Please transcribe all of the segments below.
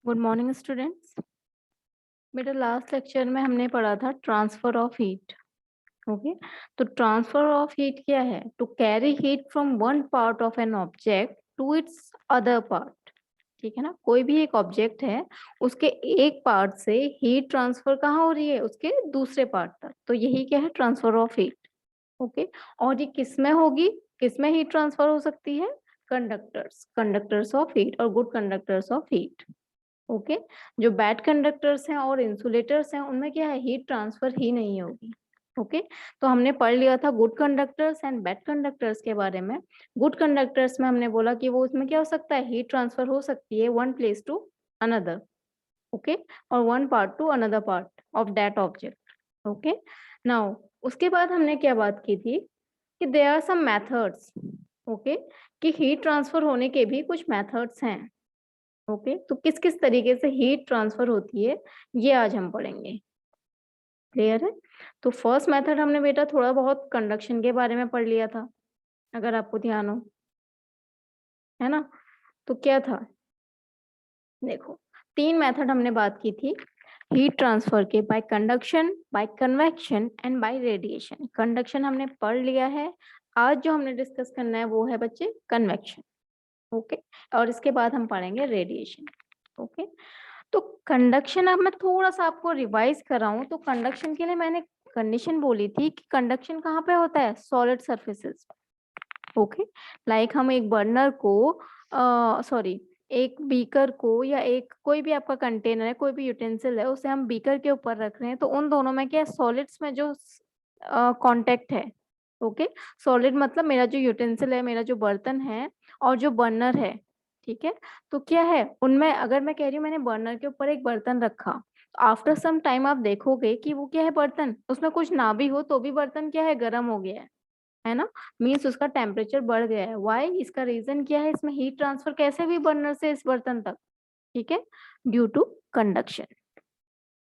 Good morning students. बेटा last lecture में हमने पढ़ा था ट्रांसफर ऑफ हीट। ओके, तो ट्रांसफर ऑफ हीट क्या है? To carry heat from one part of an object to its other part. ठीक है ना, कोई भी एक ऑब्जेक्ट है, उसके एक पार्ट से हीट ट्रांसफर कहाँ हो रही है? उसके दूसरे पार्ट तक। तो यही क्या है? Transfer of heat. ओके, और ये किस में होगी? किस में हीट ट्रांसफर हो सकती है? कंडक्टर्स ऑफ हीट और good conductors of heat. Okay, जो बैड कंडक्टर्स हैं और इंसुलेटर्स हैं उनमें क्या है? हीट ट्रांसफर ही नहीं होगी। ओके, तो हमने पढ़ लिया था good conductors and bad conductors के बारे में। गुड कंडक्टर्स में हमने बोला कि वो उसमें क्या हो सकता है? हीट ट्रांसफर हो सकती है one place to another. Okay, और one part to another part of that object. Okay, now उसके बाद हमने क्या बात की थी कि there are some methods. Okay, कि हीट ट्रांसफर होने के भी कुछ मेथड्स हैं। ओके, तो किस किस तरीके से हीट ट्रांसफर होती है ये आज हम पढ़ेंगे। क्लियर है? तो फर्स्ट मेथड हमने बेटा थोड़ा बहुत कंडक्शन के बारे में पढ़ लिया था, अगर आपको ध्यान हो, है ना? तो क्या था? देखो, तीन मेथड हमने बात की थी हीट ट्रांसफर के, by conduction, by convection and by radiation. Conduction हमने पढ़ लिया है। आज जो हमने डिस्कस करना है वो है बच्चे कन्वेक्शन। ओके, और इसके बाद हम पढ़ेंगे रेडिएशन। ओके, तो कंडक्शन अब मैं थोड़ा सा आपको रिवाइज कराऊं तो कंडक्शन के लिए मैंने कंडीशन बोली थी कि कंडक्शन कहाँ पे होता है? Solid surfaces. ओके, लाइक हम एक बर्नर को सॉरी एक बीकर को या एक कोई भी आपका कंटेनर है, कोई भी यूटेंसिल है, उसे हम बीकर के ऊपर रख रहे हैं तो उन दोनों में क्या है? सॉलिड्स में जो कांटेक्ट है। ओके, सॉलिड मतलब मेरा जो यूटेंसिल है, मेरा जो बर्तन है और जो बर्नर है। ठीक है, तो क्या है उनमें? अगर मैं कह रही हूँ मैंने बर्नर के ऊपर एक बर्तन रखा, तो आफ्टर सम टाइम आप देखोगे कि वो क्या है? बर्तन, उसमें कुछ ना भी हो तो भी बर्तन क्या है? गर्म हो गया है ना? मीन्स उसका टेम्परेचर बढ़ गया है। वाई? इसका रीजन क्या है? इसमें हीट ट्रांसफर कैसे हुई बर्नर से इस बर्तन तक? ठीक है, ड्यू टू कंडक्शन,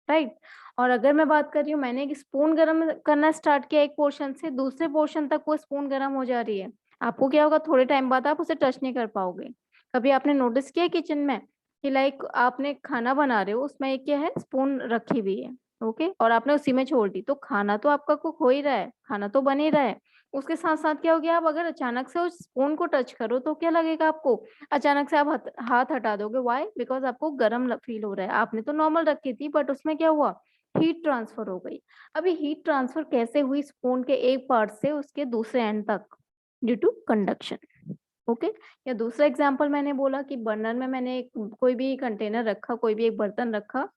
राइट। और अगर मैं बात कर रही हूँ मैंने एक स्पून गर्म करना स्टार्ट किया एक पोर्शन से दूसरे पोर्शन तक, वो स्पून गर्म हो जा रही है, आपको क्या होगा? थोड़े टाइम बाद आप उसे टच नहीं कर पाओगे। कभी आपने नोटिस किया किचन में कि लाइक आपने खाना बना रहे हो, उसमें एक क्या है? स्पून रखी हुई है। ओके, और आपने उसी में छोड़ दी, तो खाना तो आपका कुक हो ही रहा है, खाना तो बन ही रहा है। उसके साथ साथ क्या हो गया? आप अगर अचानक से उस स्पून को टच करो तो क्या लगेगा आपको? अचानक से आप हाथ हटा दोगे। व्हाई? बिकॉज आपको गर्म फील हो रहा है। आपने तो नॉर्मल रखी थी बट उसमें क्या हुआ? हीट ट्रांसफर हो गई। अभी हीट ट्रांसफर कैसे हुई स्पून के एक पार्ट से उसके दूसरे एंड तक? Due to conduction. ओके, या दूसरा एग्जांपल मैंने बोला कि बर्नर में मैंने एक कोई भी कंटेनर रखा, कोई भी एक बर्तन रखा,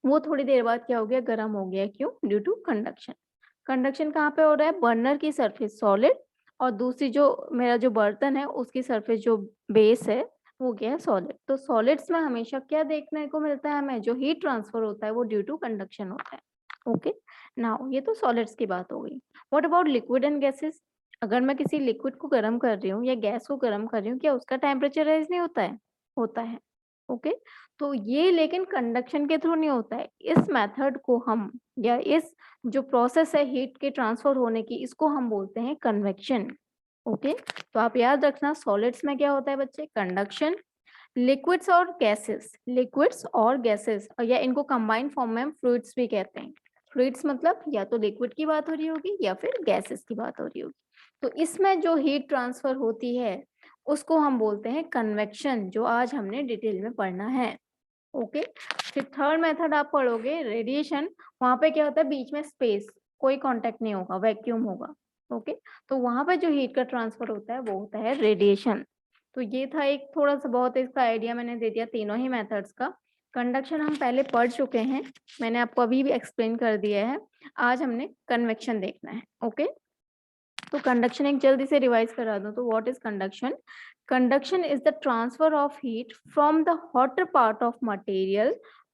वो थोड़ी देर बाद क्या हो गया? गर्म हो गया। क्यों? Due to conduction. कंडक्शन कहाँ पे हो रहा है? बर्नर की सरफेस सॉलिड और दूसरी जो मेरा जो बर्तन है उसकी सरफेस जो बेस है वो क्या है? सॉलिड। तो सॉलिड्स में हमेशा क्या देखने को मिलता है हमें? जो हीट ट्रांसफर होता है वो ड्यू टू कंडक्शन होता है। ओके, नाउ ये तो सॉलिड्स की बात हो गई। What about liquid and gases? अगर मैं किसी लिक्विड को गर्म कर रही हूँ या गैस को गर्म कर रही हूँ, क्या उसका टेम्परेचर राइज नहीं होता है? होता है। ओके, तो ये लेकिन कंडक्शन के थ्रू नहीं होता है। इस मेथड को हम, या इस जो प्रोसेस है हीट के ट्रांसफर होने की, इसको हम बोलते हैं कन्वेक्शन। ओके, तो आप याद रखना सॉलिड्स में क्या होता है बच्चे? कंडक्शन। लिक्विड्स और गैसेस या इनको कंबाइंड फॉर्म में हम फ्लूइड्स भी कहते हैं। फ्लूइड्स मतलब या तो लिक्विड की बात हो रही होगी या फिर गैसेस की बात हो रही होगी। तो इसमें जो हीट ट्रांसफर होती है उसको हम बोलते हैं कन्वेक्शन, जो आज हमने डिटेल में पढ़ना है। ओके, फिर थर्ड मेथड आप पढ़ोगे रेडिएशन। वहां पे क्या होता है? बीच में स्पेस, कोई कांटेक्ट नहीं होगा, वैक्यूम होगा। ओके, तो वहां पे जो हीट का ट्रांसफर होता है वो होता है रेडिएशन। तो ये था एक थोड़ा सा बहुत इसका आइडिया मैंने दे दिया तीनों ही मेथड्स का। कंडक्शन हम पहले पढ़ चुके हैं, मैंने आपको अभी भी एक्सप्लेन कर दिया है। आज हमने कन्वेक्शन देखना है। ओके, तो कंडक्शन एक जल्दी से रिवाइज करा दूं तो what is conduction? Conduction is the transfer of heat from the hotter part of material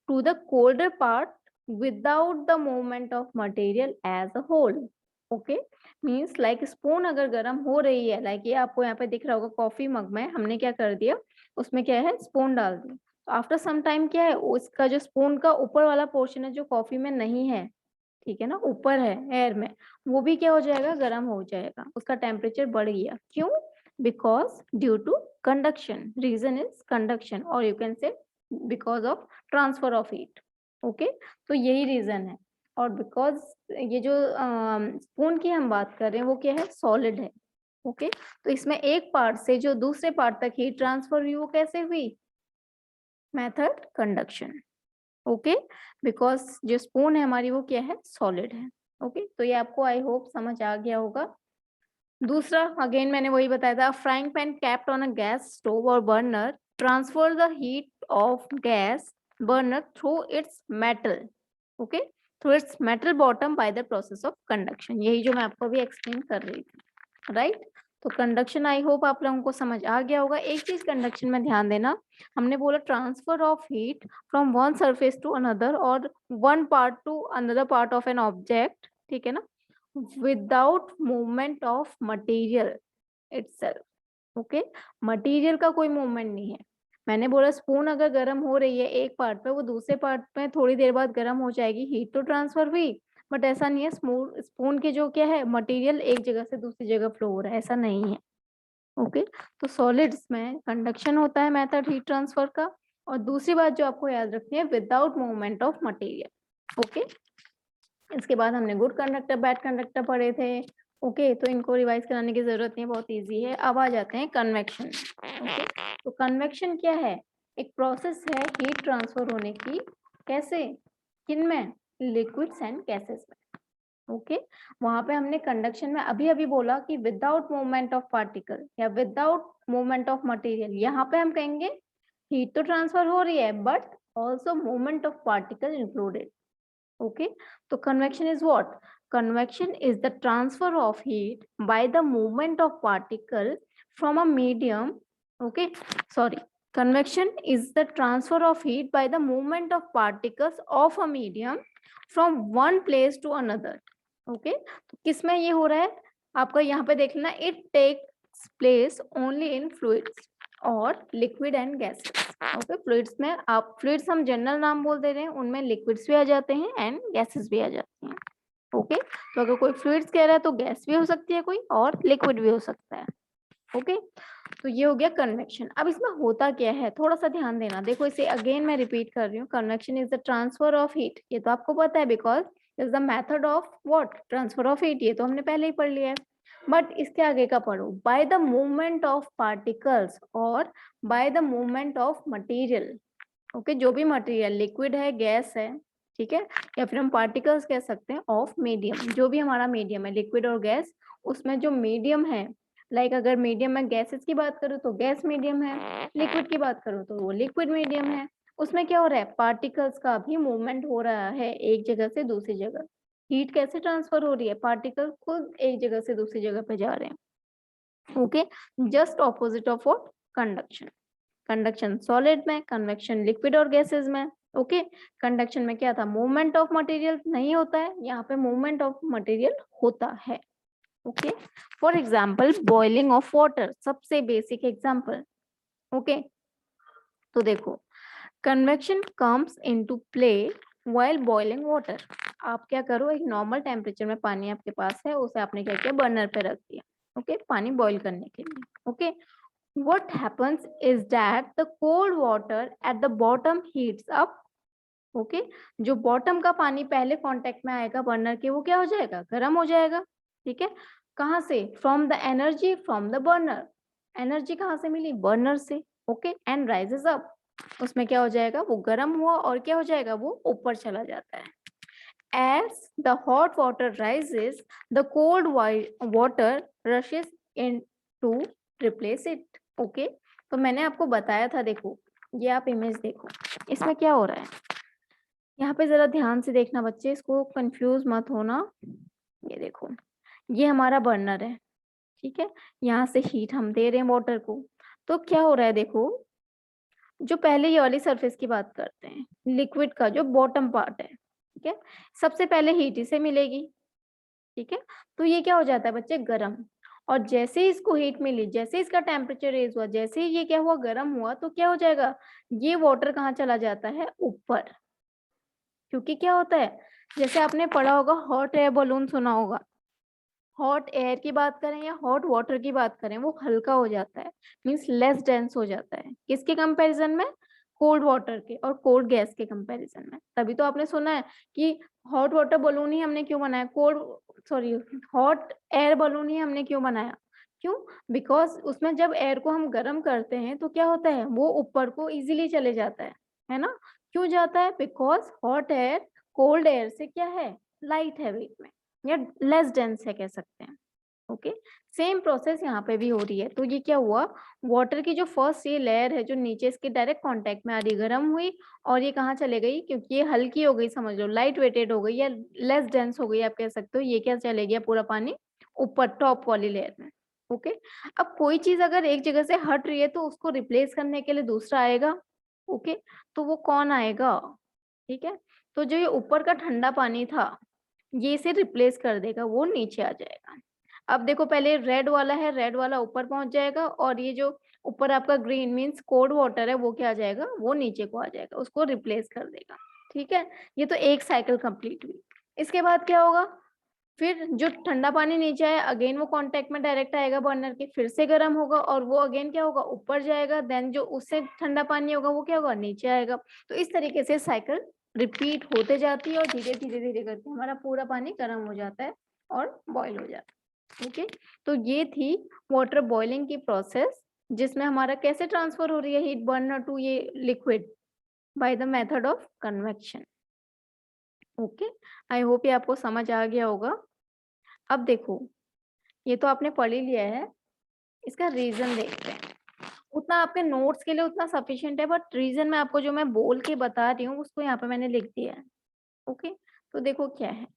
to the colder part without the movement of material as a whole. Okay, means like spoon अगर गर्म हो रही है, like ये आपको यहाँ पे दिख रहा होगा कॉफी मग में हमने क्या कर दिया? उसमें क्या है? स्पून डाल दी। तो आफ्टर सम टाइम क्या है? उसका जो स्पून का ऊपर वाला पोर्शन है जो कॉफी में नहीं है, ठीक है ना, ऊपर है एयर में, वो भी क्या हो जाएगा? गर्म हो जाएगा, उसका टेम्परेचर बढ़ गया। क्यों? Because due to conduction. Reason is conduction, or you can say because of transfer of heat. Okay, तो यही रीजन है. और बिकॉज ये जो स्पून की हम बात कर रहे हैं वो क्या है, सॉलिड है. ओके, तो इसमें एक पार्ट से जो दूसरे पार्ट तक हीट ट्रांसफर हुई वो कैसे हुई, मेथड कंडक्शन. ओके, बिकॉज जो स्पून है हमारी वो क्या है, सॉलिड है. ओके, तो ये आपको आई होप समझ आ गया होगा. दूसरा अगेन मैंने वही बताया था, frying pan capped on a gas stove और burner transfer the heat of gas burner through its metal. Okay, through its metal bottom by the process of conduction. यही जो मैं आपको अभी एक्सप्लेन कर रही थी, राइट. तो कंडक्शन आई होप आप लोगों को समझ आ गया होगा. एक चीज कंडक्शन में ध्यान देना, हमने बोला transfer of heat from one surface to another और one part to another part of an object, ठीक है ना, without movement of material itself. Okay, material का कोई मूवमेंट नहीं है. मैंने बोला स्पून अगर गर्म हो रही है एक पार्ट पे, वो दूसरे पार्ट पे थोड़ी देर बाद गर्म हो जाएगी, हीट तो ट्रांसफर हुई, बट ऐसा नहीं है स्पून के जो क्या है मटेरियल एक जगह से दूसरी जगह फ्लो हो रहा है, ऐसा नहीं है. ओके, तो सॉलिड्स में कंडक्शन होता है मेथड हीट ट्रांसफर का. और दूसरी बात जो आपको याद रखनी है, without movement of material. Okay, इसके बाद हमने गुड कंडक्टर बैड कंडक्टर पढ़े थे. ओके, तो इनको रिवाइज कराने की जरूरत नहीं है, बहुत इजी है. अब आ जाते हैं कन्वेक्शन. ओके, तो कन्वेक्शन क्या है, एक प्रोसेस है हीट ट्रांसफर होने की. कैसे, किन में, लिक्विड्स एंड गैसेस में. ओके, वहां पे हमने कंडक्शन में अभी अभी बोला कि विदाउट मूवमेंट ऑफ पार्टिकल या विदाउट मूवमेंट ऑफ मटेरियल. यहाँ पे हम कहेंगे हीट तो ट्रांसफर हो रही है but also movement of particle included. Okay, so convection is what? Convection is the transfer of heat by the movement of particle from a medium. Okay, sorry. Convection is the transfer of heat by the movement of particles of a medium from one place to another. Okay, तो किसमें ये हो रहा है आपका यहाँ पे देख लेना, it takes place only in fluids और liquid and gases. Okay, fluids में आप, फ्लूइड्स हम जनरल नाम बोल दे रहे हैं, उनमें लिक्विड्स भी आ जाते हैं एंड गैसेस भी आ जाती हैं. ओके, तो अगर कोई फ्लूइड्स कह रहा है तो गैस भी हो सकती है कोई और लिक्विड भी हो सकता है. ओके, तो ये हो गया कन्वेक्शन. अब इसमें होता क्या है थोड़ा सा ध्यान देना. देखो इसे अगेन मैं रिपीट कर रही हूँ, convection is the transfer of heat. ये तो आपको पता है because is the method of what, transfer of heat. ये तो हमने पहले ही पढ़ लिया है. बट इसके आगे का पढ़ो, by the movement of particles और by the movement of material. Okay, जो भी मटेरियल लिक्विड है, गैस है, ठीक है, या फिर हम पार्टिकल्स कह सकते हैं ऑफ मीडियम. जो भी हमारा मीडियम है लिक्विड और गैस, उसमें जो मीडियम है, लाइक अगर मीडियम में गैसेस की बात करूँ तो गैस मीडियम है, लिक्विड की बात करूँ तो वो लिक्विड मीडियम है. उसमें क्या हो रहा है, पार्टिकल्स का भी मूवमेंट हो रहा है एक जगह से दूसरी जगह. हीट कैसे ट्रांसफर हो रही है, पार्टिकल खुद एक जगह से दूसरी जगह पे जा रहे हैं. Okay, just opposite of what, conduction. Conduction solid में, कन्वेक्शन लिक्विड और गैसेस में. ओके, कंडक्शन में क्या था, मूवमेंट ऑफ मटेरियल नहीं होता है, यहाँ पे मूवमेंट ऑफ मटेरियल होता है. Okay, for example boiling of water, सबसे बेसिक एग्जाम्पल. ओके, तो देखो convection comes into play while boiling water. आप क्या करो, एक नॉर्मल टेम्परेचर में पानी आपके पास है, उसे आपने क्या किया, बर्नर पे रख दिया. ओके, पानी बॉईल करने के लिए. Okay, what happens is that the cold water at the bottom heats up. Okay, जो बॉटम का पानी पहले कांटेक्ट में आएगा बर्नर के, वो क्या हो जाएगा, गर्म हो जाएगा. ठीक है, कहाँ से, from the energy from the burner. Energy कहाँ से मिली, बर्नर से. ओके, एंड राइजेस अप, उसमें क्या हो जाएगा, वो गर्म हुआ और क्या हो जाएगा, वो ऊपर चला जाता है. As the hot water rises, the cold water rushes in to replace it. Okay, तो मैंने आपको बताया था, देखो ये आप इमेज देखो, इसमें क्या हो रहा है, यहाँ पे जरा ध्यान से देखना बच्चे, इसको कंफ्यूज मत होना. ये देखो, ये हमारा बर्नर है, ठीक है, यहाँ से हीट हम दे रहे हैं वाटर को. तो क्या हो रहा है, देखो जो पहले ये वाली सरफेस की बात करते हैं, लिक्विड का जो बॉटम पार्ट है, ठीक है, सबसे पहले हीट इसे मिलेगी. ठीक है, तो ये क्या हो जाता है बच्चे, गरम. और जैसे ही इसको हीट मिली, जैसे इसका टेम्परेचर रेज हुआ, जैसे ही ये क्या हुआ, गर्म हुआ, तो क्या हो जाएगा, ये वाटर कहाँ चला जाता है, ऊपर. क्योंकि क्या होता है, जैसे आपने पढ़ा होगा हॉट एयर बलून, सुना होगा. हॉट एयर की बात करें या हॉट वाटर की बात करें, वो हल्का हो जाता है, मीन्स लेस डेंस हो जाता है। किसके कंपैरिजन में? कोल्ड वाटर के और कोल्ड गैस के कंपैरिजन में। तभी तो आपने सुना है कि हॉट वाटर बलून ही हमने क्यों बनाया, हॉट एयर बलून ही हमने क्यों बनाया? क्यों? बिकॉज उसमें जब एयर को हम गर्म करते हैं तो क्या होता है, वो ऊपर को इजीली चले जाता है ना? क्यों जाता है? Because hot air cold air से क्या है, लाइट है वेट में, या लेस डेंस है कह सकते हैं। ओके, सेम प्रोसेस यहाँ पे भी हो रही है। तो ये क्या हुआ, वाटर की जो फर्स्ट ये लेयर है जो नीचे इसके डायरेक्ट कांटेक्ट में आ रही, गर्म हुई और ये कहाँ चले गई, क्योंकि ये हल्की हो गई, समझ लो लाइट वेटेड हो गई या लेस डेंस हो गई आप कह सकते हो, ये क्या चले गया पूरा पानी ऊपर टॉप वाली लेयर में। ओके, अब कोई चीज अगर एक जगह से हट रही है तो उसको रिप्लेस करने के लिए दूसरा आएगा। ओके, तो वो कौन आएगा? ठीक है, तो जो ये ऊपर का ठंडा पानी था ये इसे रिप्लेस कर देगा, वो नीचे आ जाएगा। अब देखो पहले रेड वाला है, रेड वाला ऊपर पहुंच जाएगा और ये जो ऊपर आपका ग्रीन मीन्स कोल्ड वाटर है वो क्या आ जाएगा, वो नीचे को आ जाएगा, उसको रिप्लेस कर देगा। ठीक है, ये तो एक साइकिल कंप्लीट हुई। इसके बाद क्या होगा, फिर जो ठंडा पानी नीचे आया अगेन वो कांटेक्ट में डायरेक्ट आएगा बर्नर के, फिर से गर्म होगा और वो अगेन क्या होगा, ऊपर जाएगा, देन जो उससे ठंडा पानी होगा वो क्या होगा, नीचे आएगा। तो इस तरीके से साइकिल रिपीट होते जाती है और धीरे धीरे धीरे करके हमारा पूरा पानी गर्म हो जाता है और बॉईल हो जाता है। ओके, तो ये थी वाटर बॉइलिंग की प्रोसेस, जिसमें हमारा कैसे ट्रांसफर हो रही है हीट बर्नर टू ये liquid by the method of convection. Okay, I hope ये आपको समझ आ गया होगा। अब देखो, ये तो आपने पढ़ ही लिया है, इसका रीजन देखते हैं। उतना आपके नोट्स के लिए उतना सफिशिएंट है, बट रीजन मैं आपको जो मैं बोल के बता रही हूँ उसको यहाँ पे मैंने लिख दिया है। ओके, तो देखो क्या है,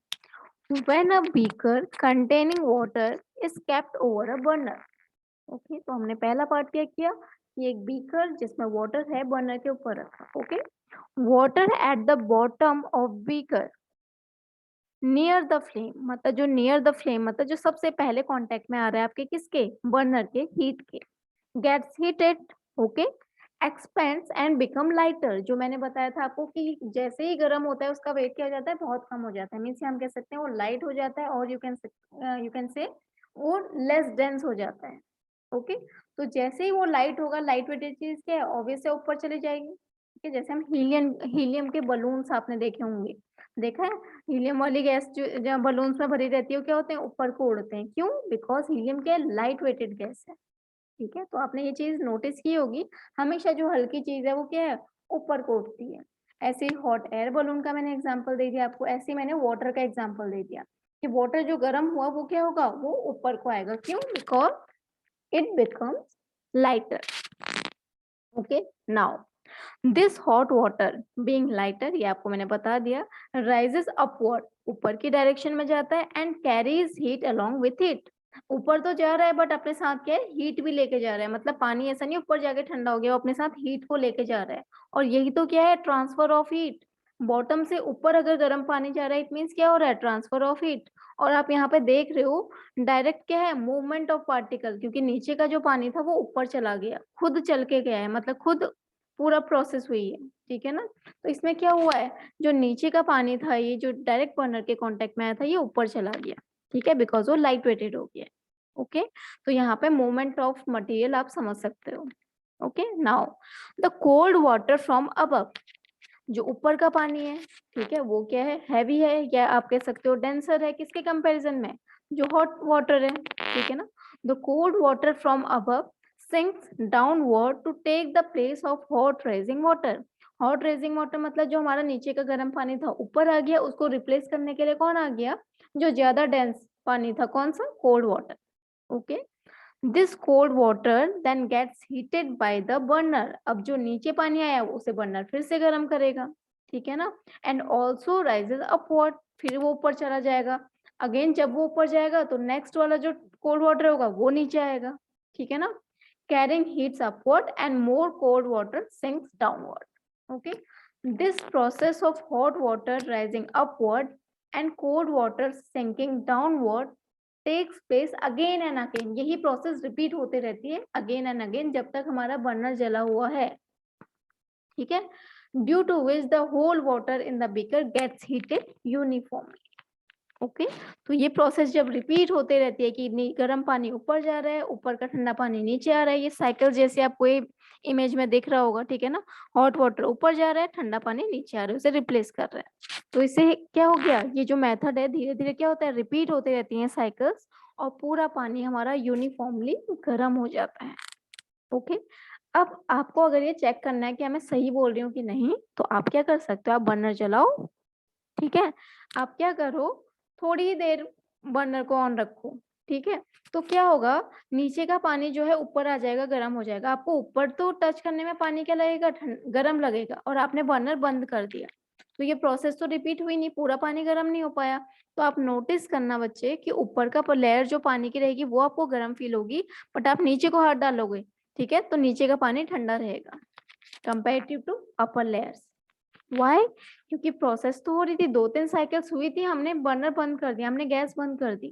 when a beaker containing water is kept over a burner। Okay, तो हमने पहला पार्ट क्या किया, कि एक बीकर जिसमें वाटर है बर्नर के ऊपर रखा। Okay, water at the bottom of beaker near the flame, मतलब जो नियर द फ्लेम मतलब जो सबसे पहले कांटेक्ट में आ रहा है आपके किसके, बर्नर के हीट के, gets heated. Okay, expands and become lighter, जो मैंने बताया था आपको कि जैसे ही गर्म होता है उसका वेट क्या हो जाता है, बहुत कम हो जाता है, मीन्स हम कह सकते हैं वो लाइट हो जाता है, और यू कैन से वो लेस डेंस हो जाता है। ओके, तो जैसे ही वो लाइट होगा, लाइट वेटेड चीज क्या है, ऑब्वियस है ऊपर चली जाएगी। ठीक है, जैसे हम हीलियम के बलून्स आपने देखे होंगे, देखा है, हीलियम वाली गैस जो बलून्स में भरी रहती है वो क्या होते हैं, ऊपर को उड़ते हैं। क्यों? बिकॉज हीलियम क्या है, लाइट वेटेड गैस है। ठीक है, तो आपने ये चीज नोटिस की होगी, हमेशा जो हल्की चीज है वो क्या है, ऊपर को उठती है। ऐसे ही हॉट एयर बलून का मैंने एग्जांपल दे दिया आपको, ऐसे ही मैंने वाटर का एग्जांपल दे दिया कि वाटर जो गर्म हुआ वो क्या होगा, वो ऊपर को आएगा। क्यों? Because it becomes lighter. Okay, now this hot water being lighter, ये आपको मैंने बता दिया, राइजेस अपवर्ड, ऊपर की डायरेक्शन में जाता है, and carries heat along with it. ऊपर तो जा रहा है बट अपने साथ क्या है, हीट भी लेके जा रहा है, मतलब पानी ऐसा नहीं ऊपर जाके ठंडा हो गया, वो अपने साथ हीट को लेके जा रहा है। और यही तो क्या है, ट्रांसफर ऑफ हीट। बॉटम से ऊपर अगर गर्म पानी जा रहा है, इट मीन्स क्या हो रहा है, ट्रांसफर ऑफ हीट। और आप यहाँ पे देख रहे हो डायरेक्ट क्या है, मूवमेंट ऑफ पार्टिकल, क्योंकि नीचे का जो पानी था वो ऊपर चला गया, खुद चल के गया है, मतलब खुद पूरा प्रोसेस हुई है। ठीक है ना, तो इसमें क्या हुआ है, जो नीचे का पानी था ये जो डायरेक्ट बर्नर के कांटेक्ट में आया था ये ऊपर चला गया। ठीक है, बिकॉज वो लाइट वेटेड हो गया। ओके, तो यहाँ पे मूवमेंट ऑफ मटेरियल आप समझ सकते हो। Okay, now the cold water from above, जो ऊपर का पानी है, ठीक है, वो क्या है, हैवी है, या आप कह सकते हो डेंसर है, किसके कंपैरिजन में, जो हॉट वाटर है। ठीक है ना, the cold water from above sinks downward to take the place of hot rising water। Hot raising water मतलब जो हमारा नीचे का गर्म पानी था ऊपर आ गया, उसको रिप्लेस करने के लिए कौन आ गया, जो ज्यादा डेंस पानी था, कौन सा, cold water. Okay, this cold water then gets heated by the burner, अब जो नीचे पानी आया उसे बर्नर फिर से गर्म करेगा। ठीक है ना, एंड ऑल्सो राइजेस अपवर्ड, फिर वो ऊपर चला जाएगा। अगेन जब वो ऊपर जाएगा तो नेक्स्ट वाला जो कोल्ड वाटर होगा वो नीचे आएगा। ठीक है ना, carrying heats upward and more cold water sinks downward। Okay, this process of hot water rising upward and cold water sinking downward takes place again and again। यही प्रोसेस रिपीट होते रहती है अगेन एंड अगेन जब तक हमारा burner जला हुआ है। ठीक है, due to which the whole water in the beaker gets heated uniformly. Okay तो ये प्रोसेस जब रिपीट होते रहती है कि गर्म पानी ऊपर जा रहा है, ऊपर का ठंडा पानी नीचे आ रहा है, ये साइकिल जैसे आपको ये इमेज में दिख रहा होगा, ठीक है ना। हॉट वाटर ऊपर जा रहा है, ठंडा पानी नीचे आ रहा है, उसे रिप्लेस कर रहा है। तो इससे क्या हो गया, ये जो मेथड है धीरे धीरे क्या होता है, रिपीट होते रहती हैं साइकिल्स, और पूरा पानी हमारा यूनिफॉर्मली गर्म हो जाता है। ओके अब आपको अगर ये चेक करना है कि मैं सही बोल रही हूँ कि नहीं, तो आप क्या कर सकते हो, आप बर्नर जलाओ, ठीक है। आप क्या करो, थोड़ी देर बर्नर को ऑन रखो, ठीक है। तो क्या होगा, नीचे का पानी जो है ऊपर आ जाएगा, गर्म हो जाएगा। आपको ऊपर तो टच करने में पानी क्या लगेगा, गर्म लगेगा, और आपने बर्नर बंद कर दिया, तो ये प्रोसेस तो रिपीट हुई नहीं, पूरा पानी गर्म नहीं हो पाया। तो आप नोटिस करना बच्चे कि ऊपर का लेयर जो पानी की रहेगी वो आपको गर्म फील होगी, बट आप नीचे को हाथ डालोगे, ठीक है, तो नीचे का पानी ठंडा रहेगा comparative to upper layers. Why, क्योंकि प्रोसेस तो हो रही थी, 2-3 साइकिल्स हुई थी, हमने बर्नर बंद कर दिया, हमने गैस बंद कर दी,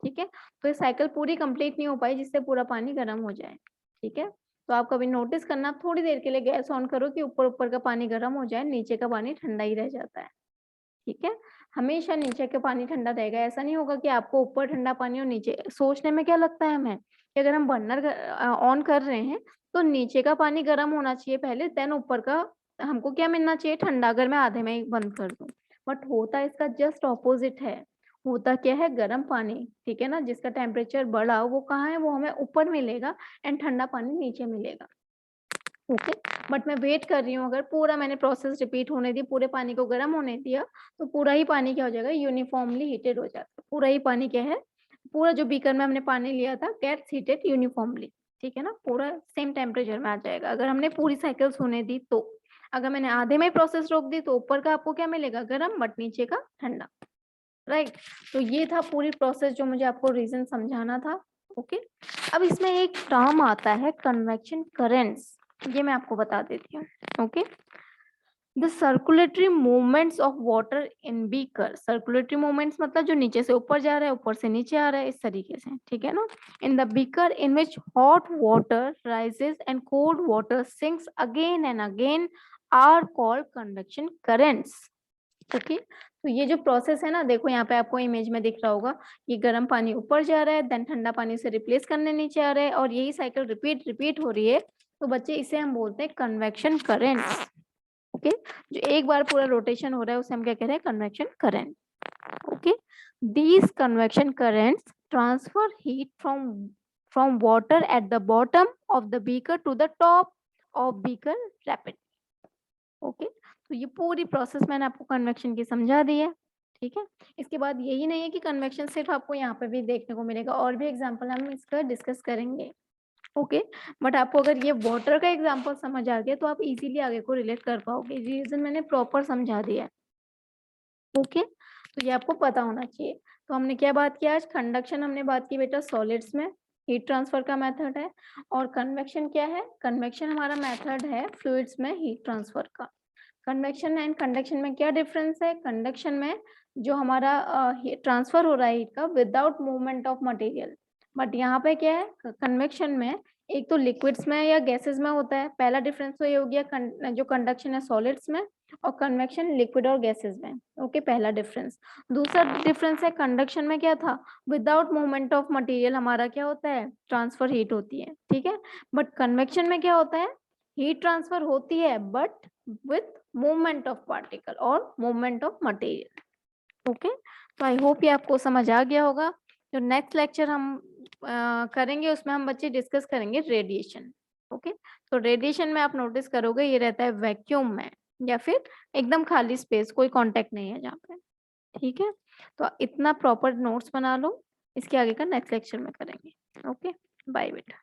ठीक है। तो ये साइकिल पूरी कंप्लीट नहीं हो पाई जिससे पूरा पानी गर्म हो जाए, ठीक है। तो आप कभी नोटिस करना, थोड़ी देर के लिए गैस ऑन करो कि ऊपर ऊपर का पानी गर्म हो जाए, नीचे का पानी ठंडा ही रह जाता है, ठीक है। हमेशा नीचे का पानी ठंडा रहेगा, ऐसा नहीं होगा कि आपको ऊपर ठंडा पानी और नीचे। सोचने में क्या लगता है हमें कि अगर हम बर्नर ऑन कर रहे हैं तो नीचे का पानी गर्म होना चाहिए पहले, देन ऊपर का हमको क्या मिलना चाहिए, ठंडा, अगर मैं आधे में ही बंद कर दूं। बट होता इसका जस्ट ऑपोजिट है। होता क्या है, गर्म पानी, ठीक है ना, जिसका टेम्परेचर बढ़ा वो कहाँ है, वो हमें ऊपर मिलेगा, एंड ठंडा पानी नीचे मिलेगा। ओके बट मैं वेट कर रही हूँ, अगर पूरा मैंने प्रोसेस रिपीट होने दी, पूरे पानी को गर्म होने दिया, तो पूरा ही पानी क्या हो जाएगा, यूनिफॉर्मली हीटेड हो जाता है। पूरा ही पानी क्या है, पूरा जो बीकर में हमने पानी लिया था गेट्स हीटेड यूनिफॉर्मली, ठीक है ना, पूरा सेम टेम्परेचर में आ जाएगा अगर हमने पूरी साइकिल्स होने दी तो। अगर मैंने आधे में प्रोसेस रोक दी तो ऊपर का आपको क्या मिलेगा, गर्म, बट नीचे का ठंडा, राइट। तो ये था पूरी प्रोसेस जो मुझे आपको रीजन समझाना था। ओके अब इसमें एक टर्म आता है कन्वेक्शन करेंट्स, ये मैं आपको बता देती हूँ। Okay the circulatory movements of water in beaker, circulatory movements मतलब जो नीचे से ऊपर जा रहा है, ऊपर से नीचे आ रहा है, इस तरीके से, ठीक है ना। In the beaker in which hot water rises and cold water sinks again and again are called convection currents. Okay तो ये जो प्रोसेस है ना, देखो यहाँ पे आपको इमेज में दिख रहा होगा, ये गर्म पानी ऊपर जा रहा है, देन ठंडा पानी से रिप्लेस करने नीचे आ रहा है, और यही साइकिल रिपीट रिपीट हो रही है। तो बच्चे इसे हम बोलते हैं कन्वेक्शन करेंट्स। ओके जो एक बार पूरा रोटेशन हो रहा है उसे हम क्या कह रहे हैं, convection current. Okay these convection currents transfer heat from water at the bottom of the beaker to the top of beaker rapid. Okay तो ये पूरी प्रोसेस मैंने आपको कन्वेक्शन की समझा दी है, ठीक है। इसके बाद यही नहीं है कि कन्वेक्शन सिर्फ आपको यहाँ पे भी देखने को मिलेगा, और भी एग्जांपल हम इसका डिस्कस करेंगे। ओके बट आपको अगर ये वाटर का एग्जांपल समझ आ गया तो आप इजीली आगे को रिलेट कर पाओगे, रीजन मैंने प्रॉपर समझा दिया है। ओके तो ये आपको पता होना चाहिए। तो हमने क्या बात किया आज, कंडक्शन हमने बात की बेटा सॉलिड्स में, हीट ट्रांसफर का मेथड है, और कन्वेक्शन क्या है, कन्वेक्शन हमारा मेथड है फ्लूइड्स में हीट ट्रांसफर का। कन्वेक्शन एंड कंडक्शन में क्या डिफरेंस है, कंडक्शन में जो हमारा ट्रांसफर हो रहा है हीट का without movement of material, but यहाँ पे क्या है, कन्वेक्शन में एक तो लिक्विड्स में या गैसेस में होता है, पहला डिफरेंस तो ये हो गया जो कंडक्शन है सॉलिड्स में, और कन्वेक्शन लिक्विड और गैसेस में। ओके पहला डिफरेंस। दूसरा डिफरेंस है कंडक्शन में क्या था, विदाउट मूवमेंट ऑफ मटेरियल हमारा क्या होता है, ट्रांसफर हीट होती है, ठीक है। बट कन्वेक्शन में क्या होता है, हीट ट्रांसफर होती है but with movement of particle और मूवमेंट ऑफ मटेरियल। ओके तो आई होप ये आपको समझ आ गया होगा। जो नेक्स्ट लेक्चर हम करेंगे उसमें हम बच्चे डिस्कस करेंगे रेडिएशन। ओके तो रेडिएशन में आप नोटिस करोगे ये रहता है वैक्यूम में, या फिर एकदम खाली स्पेस, कोई कांटेक्ट नहीं है जहाँ पे, ठीक है। तो इतना प्रॉपर नोट्स बना लो, इसके आगे का नेक्स्ट लेक्चर में करेंगे। ओके बाय बेटा।